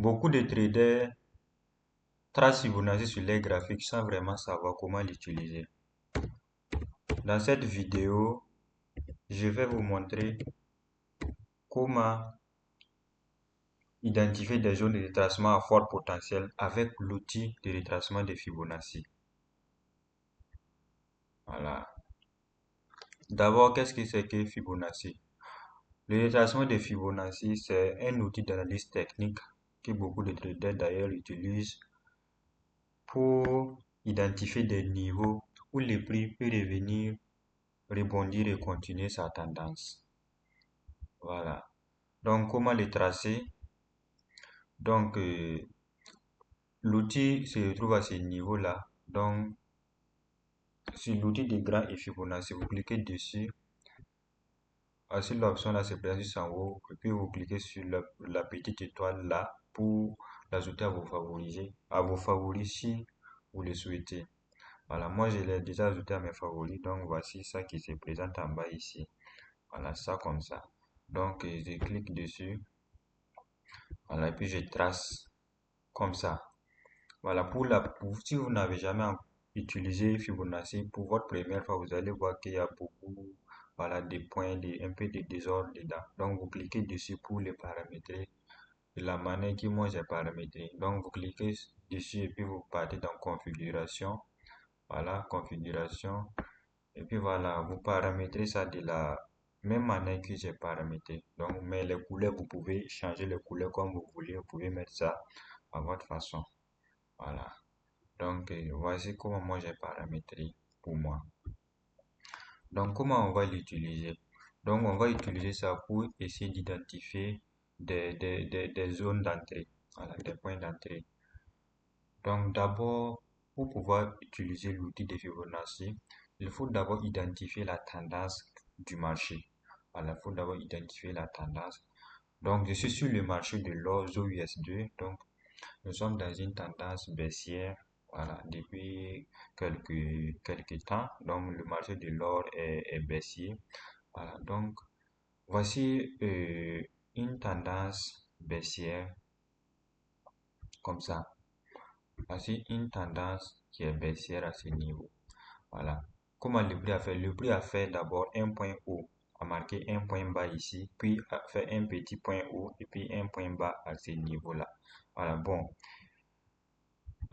Beaucoup de traders tracent Fibonacci sur les graphiques sans vraiment savoir comment l'utiliser. Dans cette vidéo, je vais vous montrer comment identifier des zones de retracement à fort potentiel avec l'outil de retracement de Fibonacci. Voilà. D'abord, qu'est-ce que c'est que Fibonacci? Le retracement de Fibonacci, c'est un outil d'analyse technique que beaucoup de traders d'ailleurs utilisent pour identifier des niveaux où le prix peut revenir, rebondir et continuer sa tendance. Voilà. Donc, comment le tracer? Donc, l'outil se retrouve à ce niveau-là. Donc, sur l'outil de grand et Fibonacci, vous cliquez dessus. Sur l'option là, c'est présent juste en haut. Et puis, vous cliquez sur la petite étoile là pour l'ajouter à vos favoris si vous le souhaitez. Voilà, moi je l'ai déjà ajouté à mes favoris. Donc, voici ça qui se présente en bas ici. Voilà, ça comme ça. Donc, je clique dessus. Voilà, et puis je trace comme ça. Voilà, si vous n'avez jamais utilisé Fibonacci pour votre première fois, vous allez voir qu'il y a beaucoup, voilà, des points, un peu de désordre dedans. Donc, vous cliquez dessus pour les paramétrer de la manière que moi j'ai paramétré. Donc, vous cliquez dessus et puis vous partez dans configuration. Voilà, configuration. Et puis voilà, vous paramétrez ça de la même manière que j'ai paramétré. Donc, mais les couleurs, vous pouvez changer les couleurs comme vous voulez. Vous pouvez mettre ça à votre façon. Voilà. Donc, voici comment moi j'ai paramétré pour moi. Donc, comment on va l'utiliser? Donc, on va utiliser ça pour essayer d'identifier des zones d'entrée, voilà, des points d'entrée. Donc, d'abord, pour pouvoir utiliser l'outil de Fibonacci, il faut d'abord identifier la tendance du marché. Voilà, il faut d'abord identifier la tendance. Donc, je suis sur le marché de l'or ZOUS2. Donc, nous sommes dans une tendance baissière, voilà, depuis quelques temps. Donc, le marché de l'or est baissier. Voilà, donc, voici une tendance baissière comme ça. Voici une tendance qui est baissière à ce niveau. Voilà. Comment le prix a fait? Le prix a fait d'abord un point haut, a marqué un point bas ici, puis a fait un petit point haut et puis un point bas à ce niveau-là. Voilà, bon.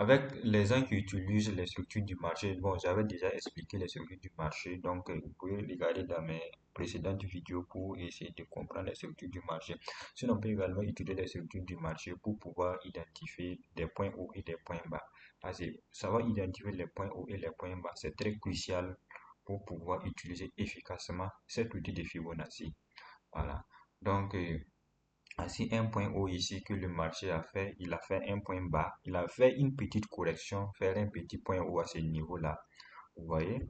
Avec les gens qui utilisent les structures du marché, bon, j'avais déjà expliqué les structures du marché, donc vous pouvez regarder dans mes précédentes vidéos pour essayer de comprendre les structures du marché. Sinon, on peut également utiliser les structures du marché pour pouvoir identifier des points hauts et des points bas. Parce que savoir identifier les points hauts et les points bas, c'est très crucial pour pouvoir utiliser efficacement cet outil de Fibonacci. Voilà. Donc, ainsi, un point haut ici que le marché a fait, il a fait un point bas, il a fait une petite correction, faire un petit point haut à ce niveau-là. Vous voyez,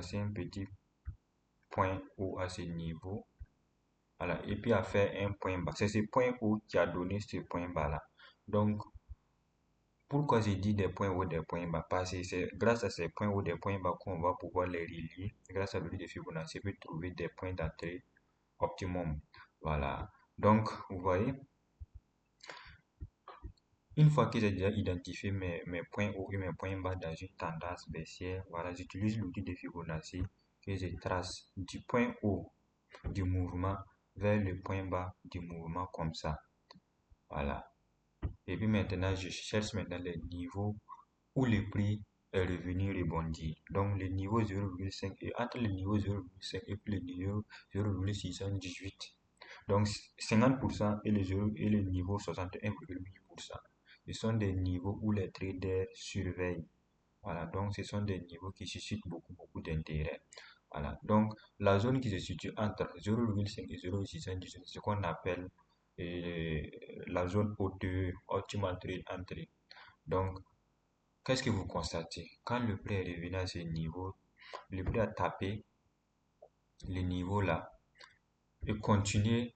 c'est un petit point haut à ce niveau. Voilà, et puis a fait un point bas. C'est ce point haut qui a donné ce point bas-là. Donc, pourquoi j'ai dit des points hauts, des points bas? Parce que c'est grâce à ces points hauts, des points bas qu'on va pouvoir les relier. Grâce à l'outil de Fibonacci, peut trouver des points d'entrée optimum. Voilà. Donc, vous voyez, une fois que j'ai déjà identifié mes points hauts et mes points bas dans une tendance baissière, voilà, j'utilise l'outil de Fibonacci que je trace du point haut du mouvement vers le point bas du mouvement comme ça. Voilà. Et puis maintenant, je cherche maintenant les niveaux où le prix est revenu rebondir. Donc le niveau 0,5 et entre le niveau 0,5 et puis le niveau 0,618. Donc 50% et le niveau 61,8%. Ce sont des niveaux où les traders surveillent. Voilà, donc ce sont des niveaux qui suscitent beaucoup d'intérêt. Voilà, donc la zone qui se situe entre 0,5 et 0,618, c'est ce qu'on appelle euh, la zone haute optimal trade entrée. Donc, qu'est-ce que vous constatez? Quand le prix est revenu à ce niveau, le prix a tapé le niveau là et continuer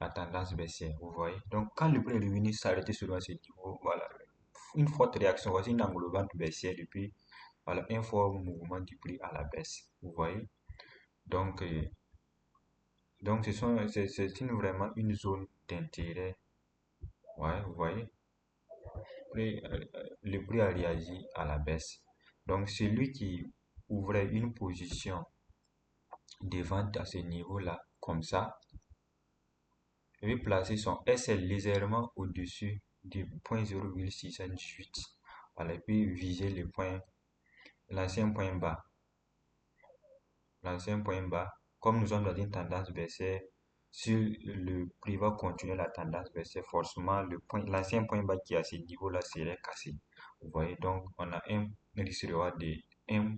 la tendance baissière, vous voyez. Donc, quand le prix est revenu s'arrêter sur ce niveau, voilà, une forte réaction, voici une englobante baissière depuis, voilà, un fort mouvement du prix à la baisse, vous voyez. Donc, donc c'est vraiment une zone d'intérêt Ouais, vous voyez, le prix a réagi à la baisse. Donc, celui qui ouvrait une position de vente à ce niveau-là, comme ça, il va placer son SL légèrement au-dessus du point 0,618. Voilà, et puis viser le point, l'ancien point bas. L'ancien point bas, comme nous sommes dans une tendance baissière, si le prix va continuer la tendance baissière, forcément l'ancien point bas qui est à ce niveau-là serait cassé. Vous voyez, donc on a un risque de reward de 1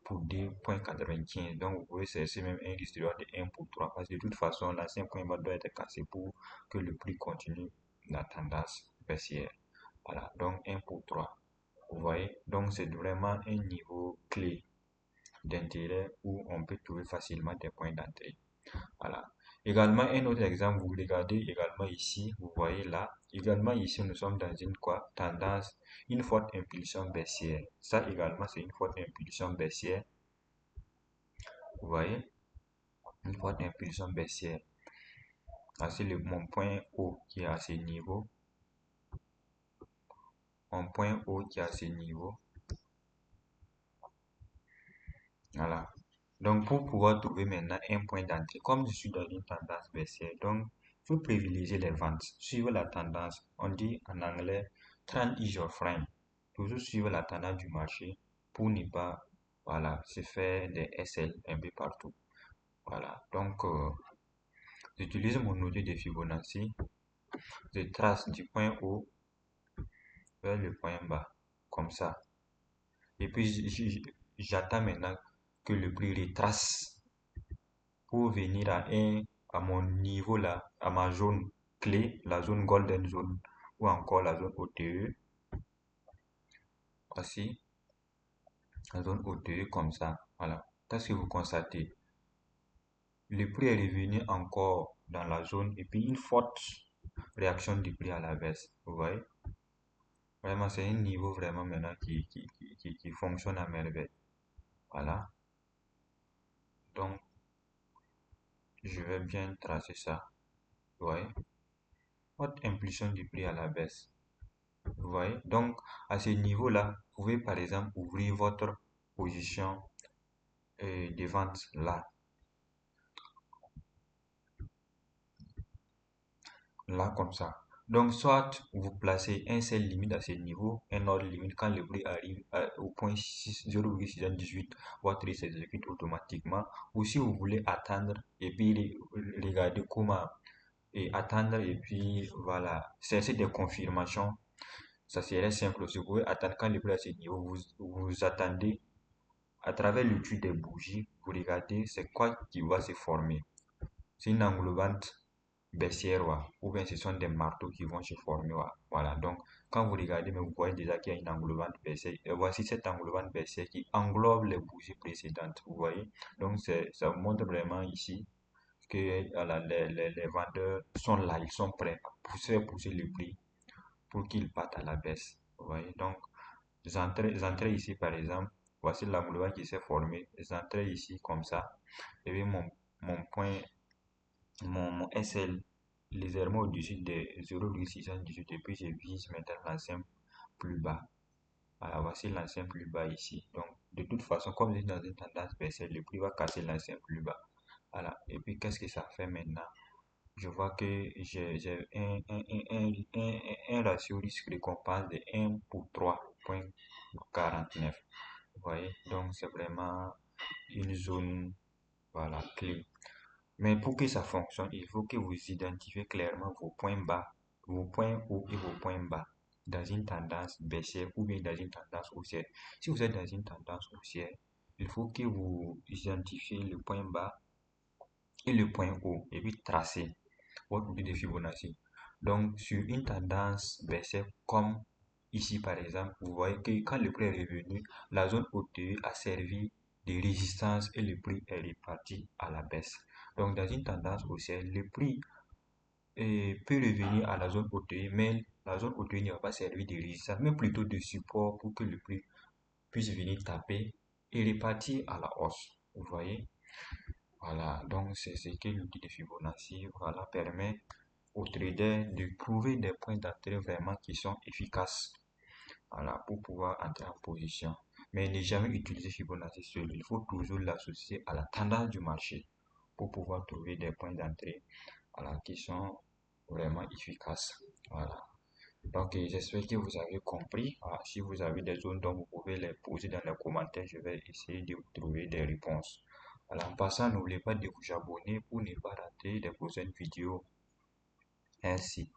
pour 2,95. Donc vous pouvez chercher même un risque de reward de 1 pour 3 parce que de toute façon, l'ancien point bas doit être cassé pour que le prix continue la tendance baissière. Voilà, donc 1 pour 3. Vous voyez, donc c'est vraiment un niveau clé d'intérêt où on peut trouver facilement des points d'entrée. Voilà. Également, un autre exemple, vous regardez également ici, vous voyez là, également ici, nous sommes dans une quoi? Tendance, une forte impulsion baissière. Ça également, c'est une forte impulsion baissière. Vous voyez? Une forte impulsion baissière. Ah, c'est mon point haut qui est à ce niveau. Mon point haut qui est à ce niveau. Voilà. Donc, pour pouvoir trouver maintenant un point d'entrée, comme je suis dans une tendance baissière, donc, il faut privilégier les ventes, suivre la tendance. On dit en anglais 30 is your friend. Toujours suivre la tendance du marché pour ne pas, voilà, se faire des SL un peu partout. Voilà. Donc, j'utilise mon outil de Fibonacci. Je trace du point haut vers le point bas, comme ça. Et puis, j'attends maintenant que le prix retrace pour venir à mon niveau là, à ma zone clé, la zone golden zone ou encore la zone OTE. Voici la zone OTE comme ça. Voilà. Qu'est-ce que vous constatez? Le prix est revenu encore dans la zone et puis une forte réaction du prix à la baisse. Vous voyez? Vraiment, c'est un niveau vraiment maintenant qui fonctionne à merveille. Voilà. Donc, je vais bien tracer ça. Vous voyez? Haute impulsion du prix à la baisse. Vous voyez? Donc, à ce niveau-là, vous pouvez par exemple ouvrir votre position de vente là comme ça. Donc, soit vous placez un seul limite à ce niveau, un autre limite quand le prix arrive au point 0,618, votre prix s'exécute automatiquement. Ou si vous voulez attendre et puis regarder comment et attendre et puis voilà, chercher des confirmations. Ça serait simple aussi. Vous pouvez attendre quand le prix est à ce niveau, vous attendez à travers l'étude des bougies, vous regardez c'est quoi qui va se former. C'est une englobante baissière ou bien ce sont des marteaux qui vont se former. Voilà, donc quand vous regardez, mais vous voyez déjà qu'il y a une englobante baissière. Et voici cette englobante baissière qui englobe les bougies précédentes. Vous voyez, donc ça montre vraiment ici que voilà, les vendeurs sont là, ils sont prêts à pousser le prix pour qu'il parte à la baisse. Vous voyez, donc les entrées ici par exemple, voici la boulevard qui s'est formée, les entrées ici comme ça, et puis mon point, mon SL légèrement au-dessus de 0,618 et puis je vise maintenant l'ancien plus bas. Voilà, voici l'ancien plus bas ici. Donc, de toute façon, comme je suis dans une tendance baissière, le prix va casser l'ancien plus bas. Voilà, et puis qu'est-ce que ça fait maintenant? Je vois que j'ai un ratio risque-récompense de 1 pour 3,49. Vous voyez, donc c'est vraiment une zone voilà, clé. Mais pour que ça fonctionne, il faut que vous identifiez clairement vos points bas, vos points hauts et vos points bas dans une tendance baissière ou bien dans une tendance haussière. Si vous êtes dans une tendance haussière, il faut que vous identifiez le point bas et le point haut et puis tracer votre outil de Fibonacci. Donc, sur une tendance baissière comme ici par exemple, vous voyez que quand le prix est revenu, la zone OTE a servi de résistance et le prix est reparti à la baisse. Donc, dans une tendance haussière, le prix peut revenir à la zone OTE, mais la zone OTE ne va pas servir de résistance, mais plutôt de support pour que le prix puisse venir taper et repartir à la hausse. Vous voyez? Voilà, donc c'est ce que l'outil de Fibonacci voilà, permet aux traders de trouver des points d'entrée vraiment qui sont efficaces, voilà, pour pouvoir entrer en position. Mais ne jamais utiliser Fibonacci seul. Il faut toujours l'associer à la tendance du marché pour pouvoir trouver des points d'entrée, voilà, qui sont vraiment efficaces. Voilà. Donc, j'espère que vous avez compris. Voilà, si vous avez des zones dont vous pouvez les poser dans les commentaires, je vais essayer de vous trouver des réponses. Voilà, en passant, n'oubliez pas de vous abonner pour ne pas rater les prochaines vidéos. Merci.